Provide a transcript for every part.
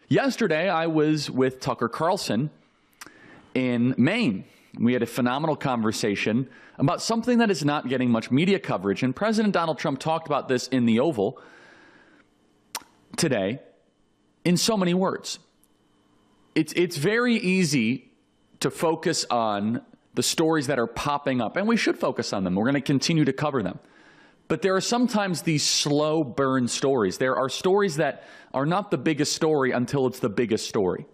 Yesterday, I was with Tucker Carlson in Maine. We had a phenomenal conversation about something that is not getting much media coverage. And President Donald Trump talked about this in the Oval today in so many words. It's very easy to focus on the stories that are popping up, and we should focus on them. We're going to continue to cover them. But there are sometimes these slow burn stories. There are stories that are not the biggest story until it's the biggest story.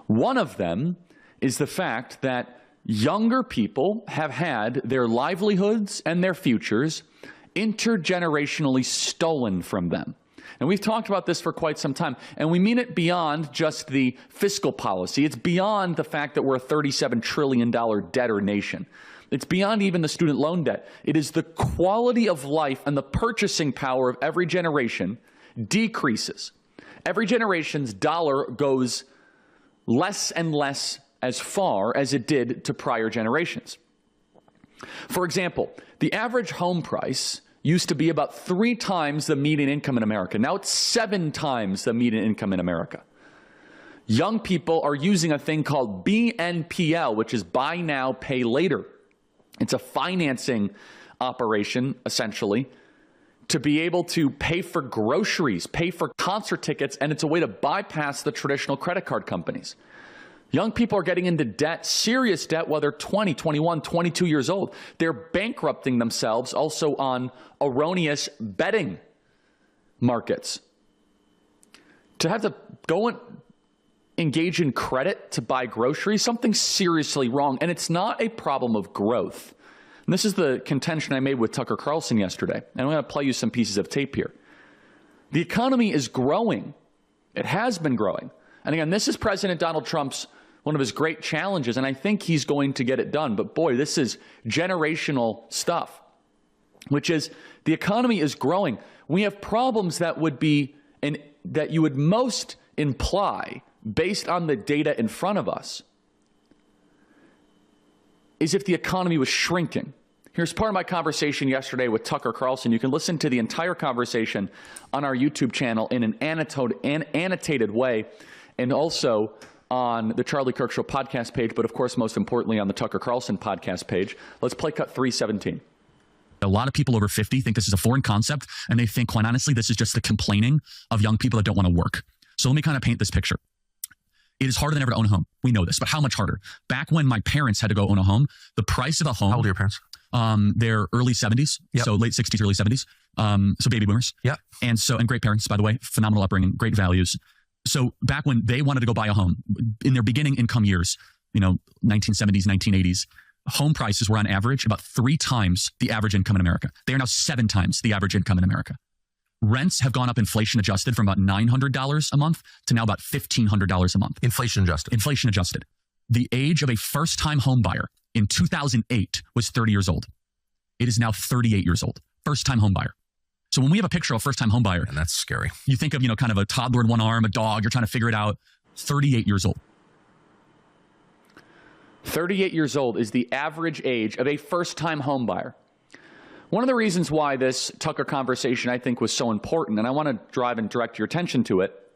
One of them is the fact that younger people have had their livelihoods and their futures intergenerationally stolen from them. And we've talked about this for quite some time, and we mean it beyond just the fiscal policy. It's beyond the fact that we're a $37 trillion debtor nation. It's beyond even the student loan debt. It is the quality of life and the purchasing power of every generation decreases. Every generation's dollar goes less and less as far as it did to prior generations. For example, the average home price used to be about 3 times the median income in America. Now it's 7 times the median income in America. Young people are using a thing called BNPL, which is buy now, pay later. It's a financing operation, essentially, to be able to pay for groceries, pay for concert tickets, and it's a way to bypass the traditional credit card companies. Young people are getting into debt, serious debt, while they're 20, 21, 22 years old. They're bankrupting themselves also on erroneous betting markets. To have to go and engage in credit to buy groceries, something's seriously wrong, and it's not a problem of growth. And this is the contention I made with Tucker Carlson yesterday, and I'm going to play you some pieces of tape here. The economy is growing. It has been growing. And again, this is President Donald Trump's one of his great challenges, and I think he's going to get it done. But boy, this is generational stuff, which is the economy is growing. We have problems that would be, and that you would most imply based on the data in front of us, is if the economy was shrinking. Here's part of my conversation yesterday with Tucker Carlson. You can listen to the entire conversation on our YouTube channel in an annotated way, and also on the Charlie Kirk Show podcast page, but of course, most importantly, on the Tucker Carlson podcast page. Let's play cut 317. A lot of people over 50 think this is a foreign concept, and they think, quite honestly, this is just the complaining of young people that don't want to work. So let me kind of paint this picture. It is harder than ever to own a home. We know this, but how much harder? Back when my parents had to go own a home, the price of a home... How old are your parents? They're early 70s, so late 60s, early 70s. So baby boomers. Yeah. And great parents, by the way, phenomenal upbringing, great values. So back when they wanted to go buy a home, in their beginning income years, 1970s, 1980s, home prices were on average about 3 times the average income in America. They are now 7 times the average income in America. Rents have gone up inflation adjusted from about $900 a month to now about $1,500 a month. Inflation adjusted. Inflation adjusted. The age of a first-time home buyer in 2008 was 30 years old. It is now 38 years old. First-time home buyer. So when we have a picture of a first-time home buyer, and that's scary. You think of, kind of a toddler in one arm, a dog, you're trying to figure it out. 38 years old. 38 years old is the average age of a first-time home buyer. One of the reasons why this Tucker conversation, I think, was so important, and I want to drive and direct your attention to it,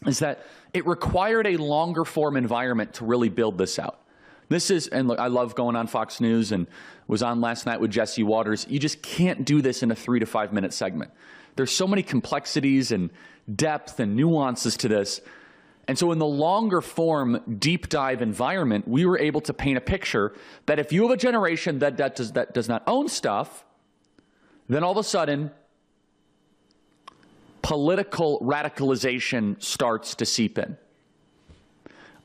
is that it required a longer form environment to really build this out. This is, and look, I love going on Fox News and was on last night with Jesse Waters. You just can't do this in a 3 to 5 minute segment. There's so many complexities and depth and nuances to this. And so in the longer form, deep dive environment, we were able to paint a picture that if you have a generation that does not own stuff, then all of a sudden, political radicalization starts to seep in.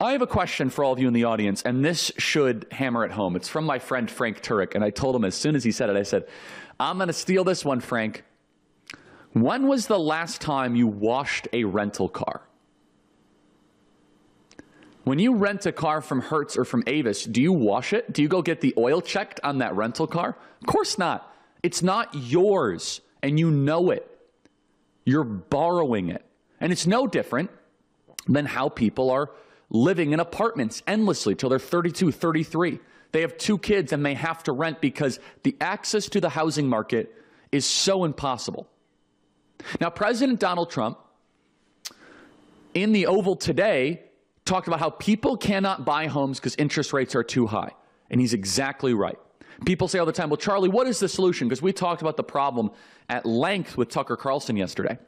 I have a question for all of you in the audience, and this should hammer it home. It's from my friend Frank Turek, and I told him as soon as he said it, I said, I'm going to steal this one, Frank. When was the last time you washed a rental car? When you rent a car from Hertz or from Avis, do you wash it? Do you go get the oil checked on that rental car? Of course not. It's not yours, and you know it. You're borrowing it. And it's no different than how people are living in apartments endlessly till they're 32, 33. They have 2 kids and they have to rent because the access to the housing market is so impossible. Now, President Donald Trump in the Oval today talked about how people cannot buy homes because interest rates are too high. And he's exactly right. People say all the time, well, Charlie, what is the solution? Because we talked about the problem at length with Tucker Carlson yesterday.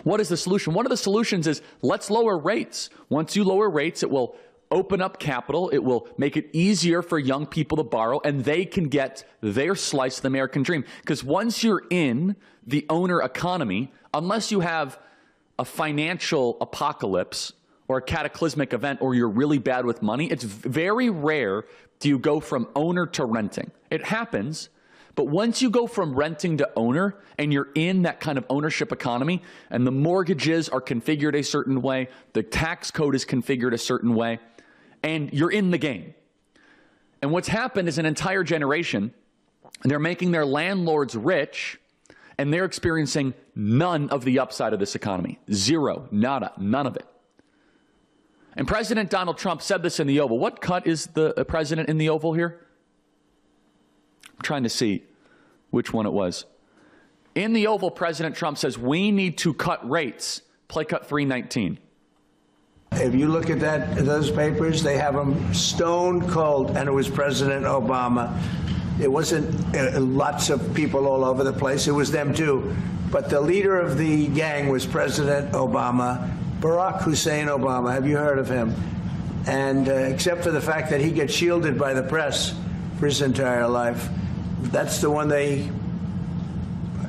What is the solution? One of the solutions is let's lower rates. Once you lower rates, it will open up capital. It will make it easier for young people to borrow, and they can get their slice of the American dream. Because once you're in the owner economy, unless you have a financial apocalypse or a cataclysmic event, or you're really bad with money, it's very rare do you go from owner to renting. It happens, but once you go from renting to owner and you're in that kind of ownership economy and the mortgages are configured a certain way, the tax code is configured a certain way, and you're in the game. And what's happened is an entire generation, they're making their landlords rich, and they're experiencing none of the upside of this economy. Zero, nada, none of it. And President Donald Trump said this in the Oval. What cut is the president in the Oval here? I'm trying to see which one it was. In the Oval, President Trump says, we need to cut rates. Play cut 319. If you look at those papers, they have them stone cold, and it was President Obama. It wasn't lots of people all over the place. It was them too. But the leader of the gang was President Obama, Barack Hussein Obama. Have you heard of him? And except for the fact that he gets shielded by the press for his entire life, that's the one they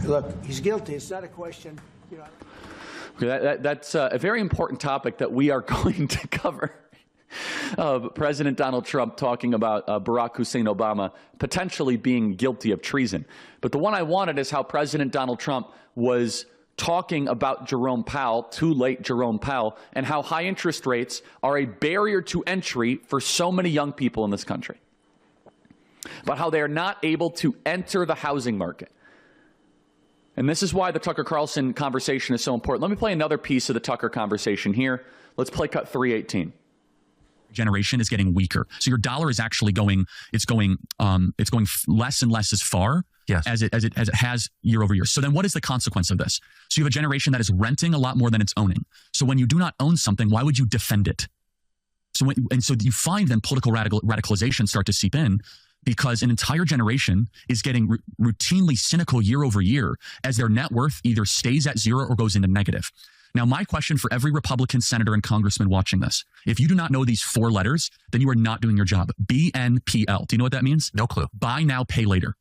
look. He's guilty. It's not a question. You know. That's a very important topic that we are going to cover. President Donald Trump talking about Barack Hussein Obama potentially being guilty of treason. But the one I wanted is how President Donald Trump was talking about Jerome Powell, too late Jerome Powell, and how high interest rates are a barrier to entry for so many young people in this country. But how they are not able to enter the housing market. And this is why the Tucker Carlson conversation is so important. Let me play another piece of the Tucker conversation here. Let's play cut 318. Generation is getting weaker. So your dollar is actually going less and less as far as it has year over year. So then what is the consequence of this? So you have a generation that is renting a lot more than it's owning. So when you do not own something, why would you defend it? So you find then political radicalization start to seep in, because an entire generation is getting routinely cynical year over year as their net worth either stays at zero or goes into negative. Now, my question for every Republican senator and congressman watching this, if you do not know these four letters, then you are not doing your job. BNPL. Do you know what that means? No clue. Buy now, pay later.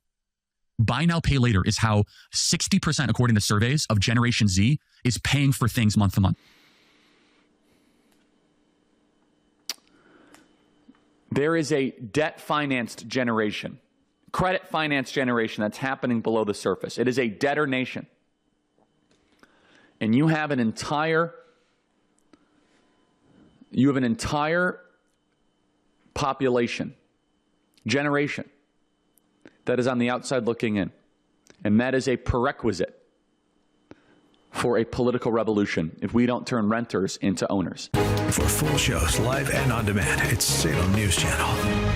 Buy now, pay later is how 60%, according to surveys, of Generation Z is paying for things month to month. There is a debt-financed generation, credit-financed generation that's happening below the surface. It is a debtor nation. And you have an entire population, generation, that is on the outside looking in. And that is a prerequisite for a political revolution if we don't turn renters into owners. For full shows, live and on demand, it's Salem News Channel.